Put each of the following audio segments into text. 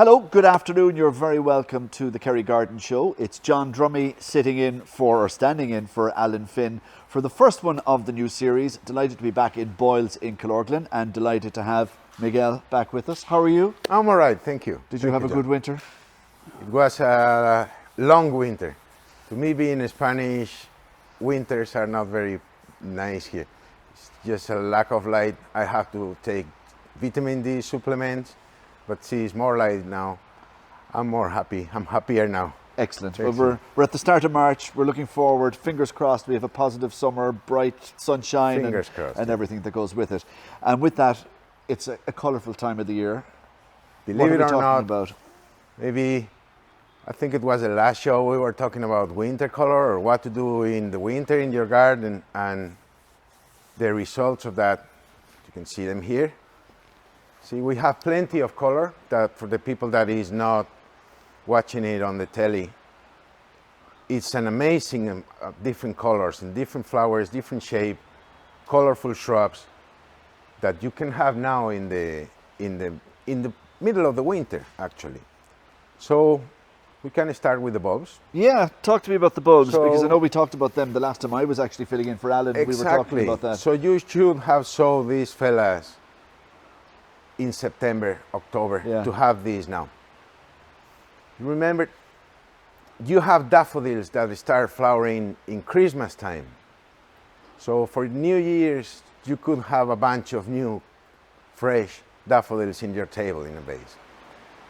Hello, good afternoon. You're very welcome to the Kerry Garden Show. It's John Drummy standing in for Alan Finn for the first one of the new series. Delighted to be back in Boyles in Killorglin and delighted to have Miguel back with us. How are you? I'm all right, thank you. Did you have a good winter? It was a long winter. To me, being Spanish, winters are not very nice here. It's just a lack of light. I have to take vitamin D supplements, but see, it's more light now. I'm more happy. I'm happier now. Excellent. Well, we're at the start of March. We're looking forward. Fingers crossed we have a positive summer, bright sunshine and everything that goes with it. And with that, it's a colourful time of the year. Believe it or not, about? Maybe, I think it was the last show we were talking about winter color or what to do in the winter in your garden, and the results of that, you can see them here. See, we have plenty of color that for the people that is not watching it on the telly, it's an amazing different colors and different flowers, different shape, colorful shrubs that you can have now in the middle of the winter, actually. So we can start with the bulbs. Yeah, talk to me about the bulbs, because I know we talked about them the last time I was actually filling in for Alan. Exactly. We were talking about that. So you should have sown these fellas in September, October, to have these now. Remember, you have daffodils that start flowering in Christmas time. So for New Year's, you could have a bunch of new, fresh daffodils in your table in a vase.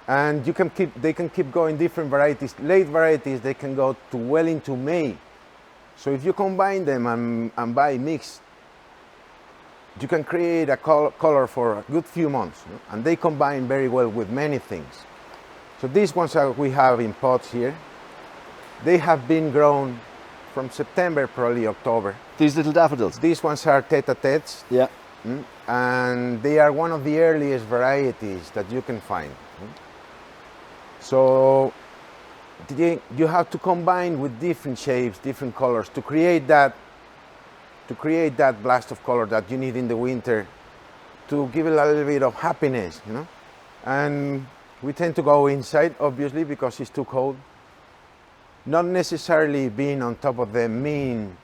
And they can keep going different varieties. Late varieties, they can go to well into May. So if you combine them and buy mixed, you can create a color for a good few months. And they combine very well with many things. So these ones that we have in pots here, they have been grown from September, probably October. These little daffodils? These ones are tete-a-tetes. Yeah. And they are one of the earliest varieties that you can find. So you have to combine with different shapes, different colors to create that blast of color that you need in the winter to give it a little bit of happiness, you know. And we tend to go inside, obviously, because it's too cold. Not necessarily being on top of them mean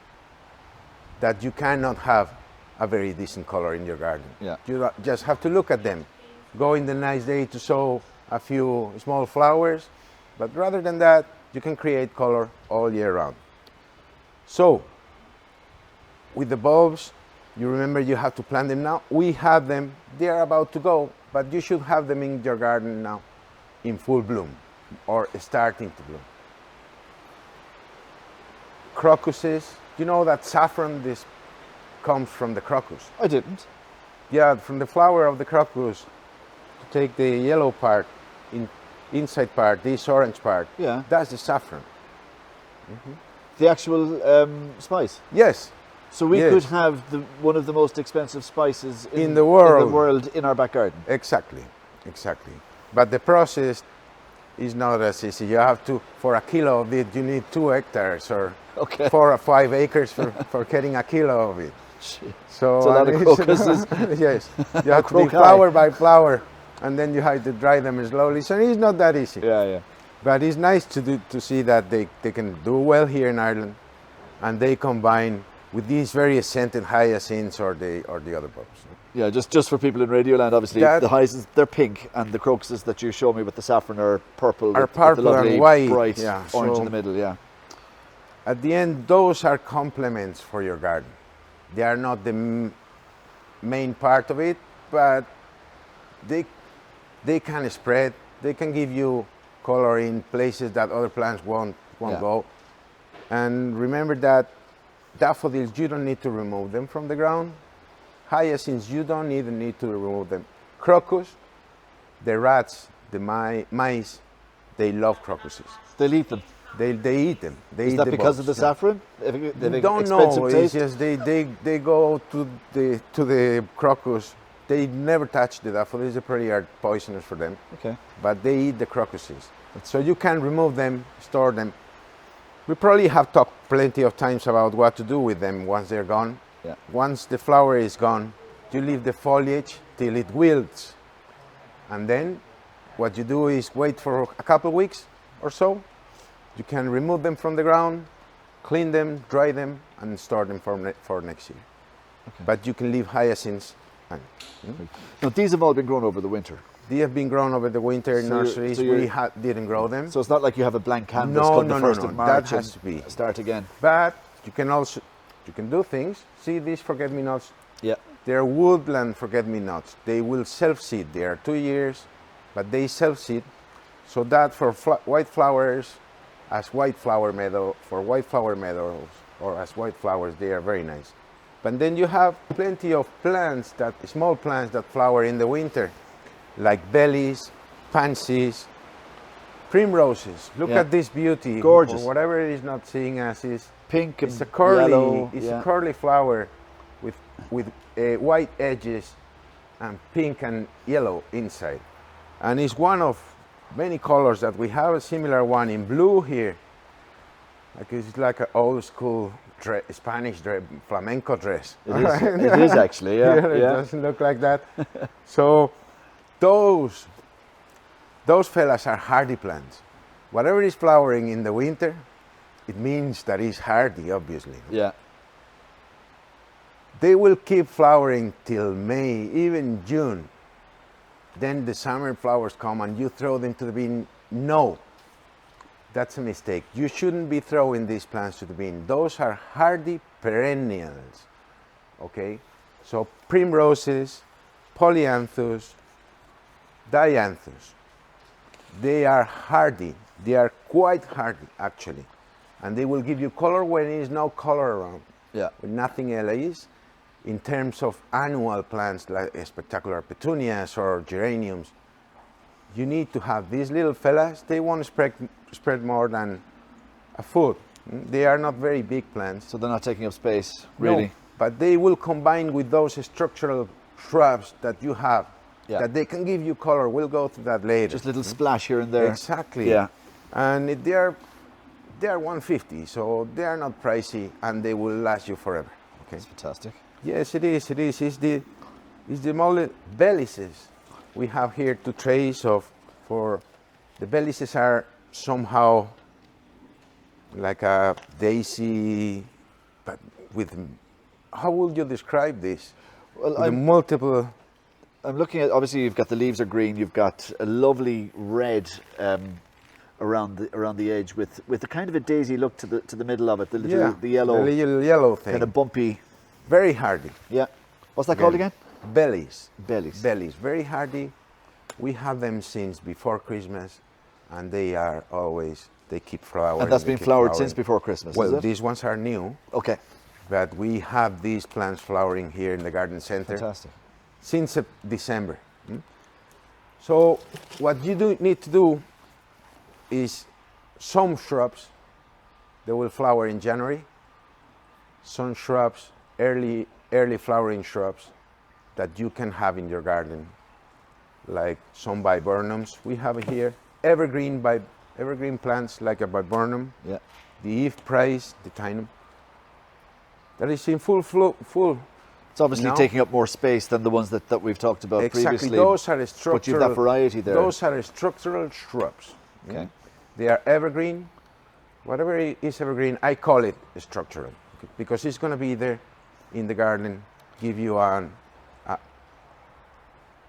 that you cannot have a very decent color in your garden. Yeah. You just have to look at them. Go in the nice day to sow a few small flowers, but rather than that, you can create color all year round. So, with the bulbs, you remember you have to plant them now. We have them, they are about to go, but you should have them in your garden now in full bloom or starting to bloom. Crocuses, you know that saffron, this comes from the crocus. I didn't. Yeah, from the flower of the crocus, to take the yellow part, inside part, this orange part, that's the saffron. The actual spice? Yes. So we could have one of the most expensive spices in the world in our back garden. Exactly. But the process is not as easy. You have to, for a kilo of it, you need 2 hectares or 4 or 5 acres for getting a kilo of it. So it's a lot of crocuses. Yes, you have to be flower by flower, and then you have to dry them slowly. So it's not that easy. Yeah. But it's nice to see that they can do well here in Ireland, and they combine with these very scented hyacinths or the other bulbs. Yeah, just for people in Radioland, obviously the hyacinths, they're pink, and the crocuses that you show me with the saffron are purple. With the lovely and white, bright orange in the middle. Yeah. At the end, those are complements for your garden. They are not the main part of it, but they can spread. They can give you color in places that other plants won't go. And remember that daffodils, you don't need to remove them from the ground. Hyacinths, you don't even need to remove them. Crocus, the rats, the mice, they love crocuses. They'll eat them. They eat them. Is that because of the saffron? Don't know. It's just they go to the crocus. They never touch the daffodils. They probably are poisonous for them. Okay. But they eat the crocuses. So you can remove them, store them. We probably have talked plenty of times about what to do with them once they're gone. Yeah. Once the flower is gone, you leave the foliage till it wilts. And then what you do is wait for a couple of weeks or so. You can remove them from the ground, clean them, dry them, and store them for next year. Okay. But you can leave hyacinths. Now, these have all been grown over the winter. They have been grown over the winter in nurseries. We didn't grow them. So it's not like you have a blank canvas come the 1st of March that has to be. Start again. But you can do things. See these forget-me-nots? Yeah. They're woodland forget-me-nots. They will self-seed. They are 2 years, but they self-seed. So that for white flowers, as white flower meadow, for white flower meadows, or as white flowers, they are very nice. But then you have plenty of plants, small plants that flower in the winter, like bellies, pansies, primroses. Look at this beauty. Gorgeous. Or whatever it is not seeing as is pink and it's a curly, yellow. It's a curly flower with white edges and pink and yellow inside. And it's one of many colors that we have a similar one in blue here. Like it's like an old school Spanish flamenco dress. It is actually, yeah. It doesn't look like that. So those fellas are hardy plants. Whatever is flowering in the winter, it means that it's hardy, obviously. Yeah. They will keep flowering till May, even June. Then the summer flowers come and you throw them to the bin. No, that's a mistake. You shouldn't be throwing these plants to the bin. Those are hardy perennials, okay? So primroses, polyanthus, dianthus, they are hardy. They are quite hardy, actually. And they will give you color when there is no color around. Yeah. When nothing else is. In terms of annual plants like spectacular petunias or geraniums, you need to have these little fellas. They won't spread more than a foot. They are not very big plants. So they're not taking up space, really? No, but they will combine with those structural shrubs that you have, that they can give you color. We'll go to that later. Just a little splash here and there. Exactly. Yeah. And they are 150, so they are not pricey, and they will last you forever. Okay. That's fantastic. Yes, it is. It is. It's the molly bellises. We have here 2 trays for the bellises are somehow like a daisy, but with, how would you describe this? Well, multiple. I'm looking at, obviously you've got the leaves are green, you've got a lovely red around the edge with a kind of a daisy look to the middle of it, the little the yellow, the little yellow thing, kind of bumpy. Very hardy. Yeah. What's that called again? Bellies. Bellies. Bellies. Very hardy. We have them since before Christmas, and they keep flowering. And that's been flowered since before Christmas, well, is it? These ones are new. Okay. But we have these plants flowering here in the garden center. Fantastic. Since December. So what you need to do is some shrubs, they will flower in January. Some shrubs, early flowering shrubs that you can have in your garden, like some viburnums. We have here evergreen plants like a viburnum. Yeah. The Eve Price, the Tinum. That is in full. It's obviously taking up more space than the ones that we've talked about previously. Those are structural. But you have that variety there. Those are structural shrubs. Okay. They are evergreen. Whatever is evergreen, I call it structural, because it's going to be there in the garden, give you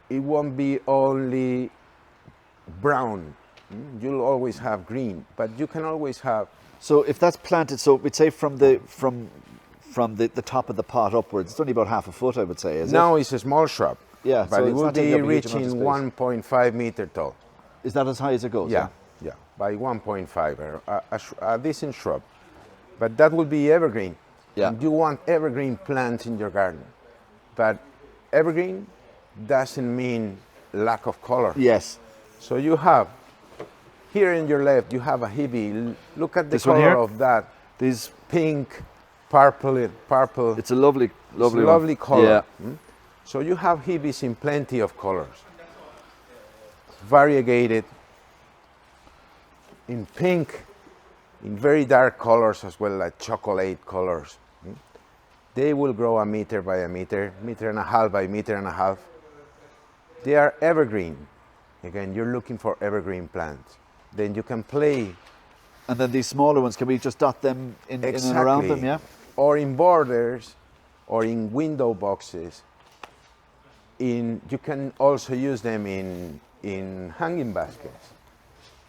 it won't be only brown. You'll always have green, but you can always have. So if that's planted, so we'd say from the top of the pot upwards, it's only about half a foot, I would say, is it? Now it's a small shrub. Yeah, but so it it's will not taking be up a huge amount of reaching space. 1.5 meter tall. Is that as high as it goes? Yeah, by 1.5, a decent shrub. But that will be evergreen. Yeah. And you want evergreen plants in your garden. But evergreen doesn't mean lack of color. Yes. So you have, here in your left, you have a hebe. Look at the This one color here? of that. These Pink, purple. It's a lovely color. Yeah. So you have hebes in plenty of colors. Variegated. In pink, in very dark colors as well, like chocolate colors. They will grow a meter by a meter, meter and a half by meter and a half. They are evergreen. Again, you're looking for evergreen plants. Then you can play. And then these smaller ones, can we just dot them in and around them, yeah? Or in borders, or in window boxes. You can also use them in hanging baskets.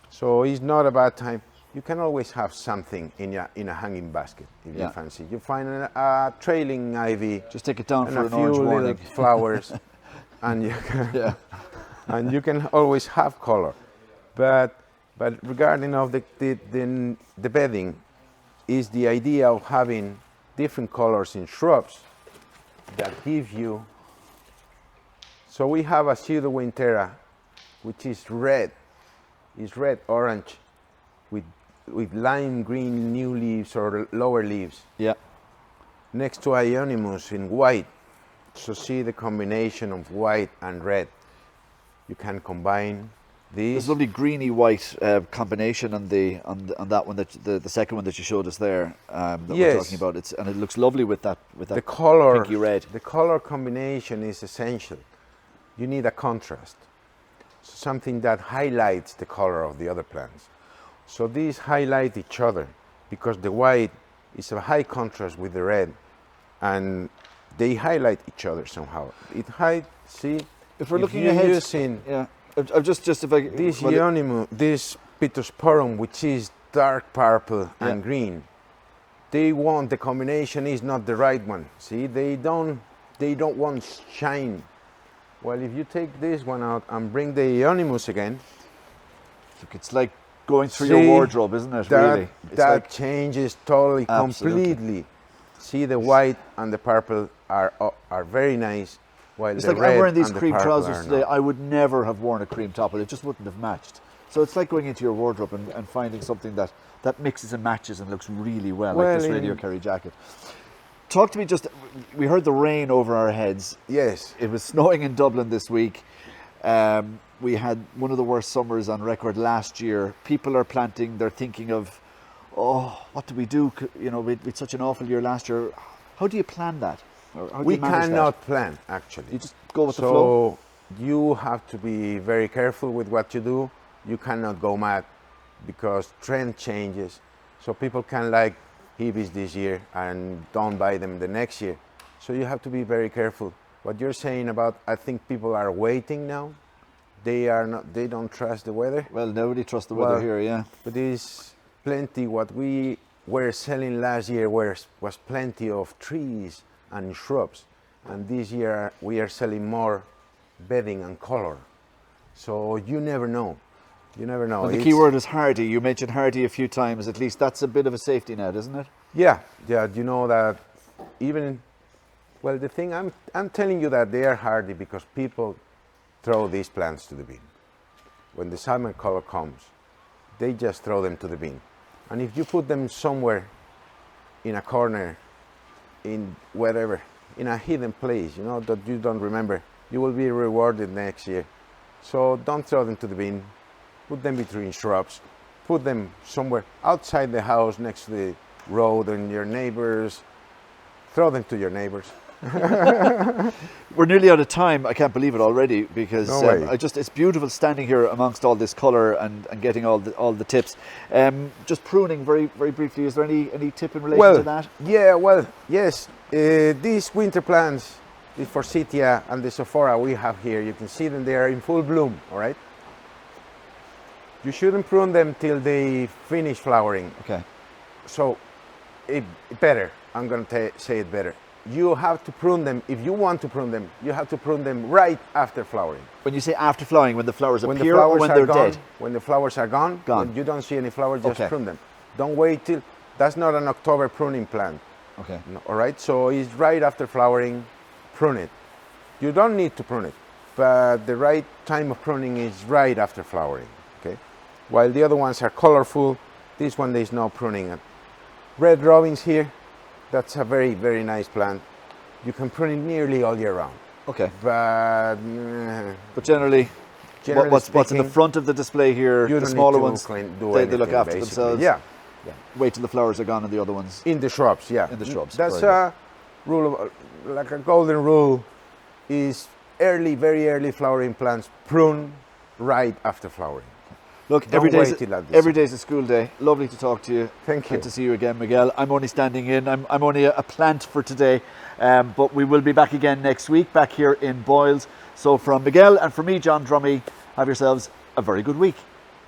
So it's not a bad time. You can always have something in a hanging basket if you fancy. You find a trailing ivy, just take it down and for an orange little warning. Flowers, and you can, and you can always have color. But regarding of the bedding, is the idea of having different colors in shrubs that give you. So we have a pseudowintera, which is red. It's red orange with lime green new leaves or lower leaves. Yeah. Next to Ionimus in white. So see the combination of white and red. You can combine these. There's a lovely greeny white combination on that one, the second one that you showed us there that we're talking about. And it looks lovely with that the color, pinky red. The color combination is essential. You need a contrast. Something that highlights the color of the other plants. So these highlight each other because the white is a high contrast with the red, and they highlight each other somehow. See, if we're looking ahead, using I've just if I this this Pittosporum, which is dark purple and green, the combination is not the right one. See, they don't want shine. Well, if you take this one out and bring the Ionimus again, look, it's like going through your wardrobe, isn't it? Really, that changes totally, completely. See, the white and the purple are very nice, while it's the like red I'm wearing these and the cream purple trousers today. I would never have worn a cream top, but it just wouldn't have matched. So it's like going into your wardrobe and finding something that mixes and matches and looks really well, like this Radio Kerry jacket. Talk to me we heard the rain over our heads. Yes. It was snowing in Dublin this week. We had one of the worst summers on record last year. People are planting, they're thinking of, what do we do? You know, we had such an awful year last year. How do you plan that? We cannot plan, actually. You just go with the flow? So you have to be very careful with what you do. You cannot go mad because trend changes. So people can like Hebes this year and don't buy them the next year. So you have to be very careful. What you're saying about, I think people are waiting now. They don't trust the weather. Well, nobody trusts the weather here, yeah. But there's plenty. What we were selling last year was plenty of trees and shrubs. And this year we are selling more bedding and color. So you never know. You never know. And the key word is hardy. You mentioned hardy a few times. At least that's a bit of a safety net, isn't it? Yeah. You know that the thing I'm telling you that they are hardy because people throw these plants to the bin. When the summer color comes, they just throw them to the bin. And if you put them somewhere in a corner, in wherever, in a hidden place, you know, that you don't remember, you will be rewarded next year. So don't throw them to the bin. Put them between shrubs. Put them somewhere outside the house, next to the road, and your neighbors. Throw them to your neighbors. We're nearly out of time. I can't believe it already because it's beautiful standing here amongst all this colour and getting all the tips. Just pruning very very briefly. Is there any tip in relation to that? Yeah. Yes. These winter plants, the Forsythia and the Sophora we have here, you can see them. They are in full bloom. All right. You shouldn't prune them till they finish flowering. Okay. So, better. I'm going to say it better. You have to prune them. If you want to prune them, you have to prune them right after flowering. When you say after flowering, when the flowers appear or when they're dead? When the flowers are gone. When you don't see any flowers, just prune them. Don't wait till. That's not an October pruning plant. Okay. No, all right. So it's right after flowering. Prune it. You don't need to prune it, but the right time of pruning is right after flowering. Okay. While the other ones are colorful, this one there's no pruning. Red robins here, that's a very, very nice plant. You can prune it nearly all year round. Okay. But generally what's in the front of the display here, the smaller ones, they look after themselves. Yeah. Wait till the flowers are gone and the other ones. In the shrubs, yeah. In the shrubs. That's a rule, like a golden rule, is very early flowering plants prune right after flowering. Look, Don't every wait till that every day's a school day. Lovely to talk to you. Thank you. Good to see you again, Miguel. I'm only standing in. I'm only a plant for today, but we will be back again next week, back here in Boyles. So from Miguel and from me, John Drummy, have yourselves a very good week.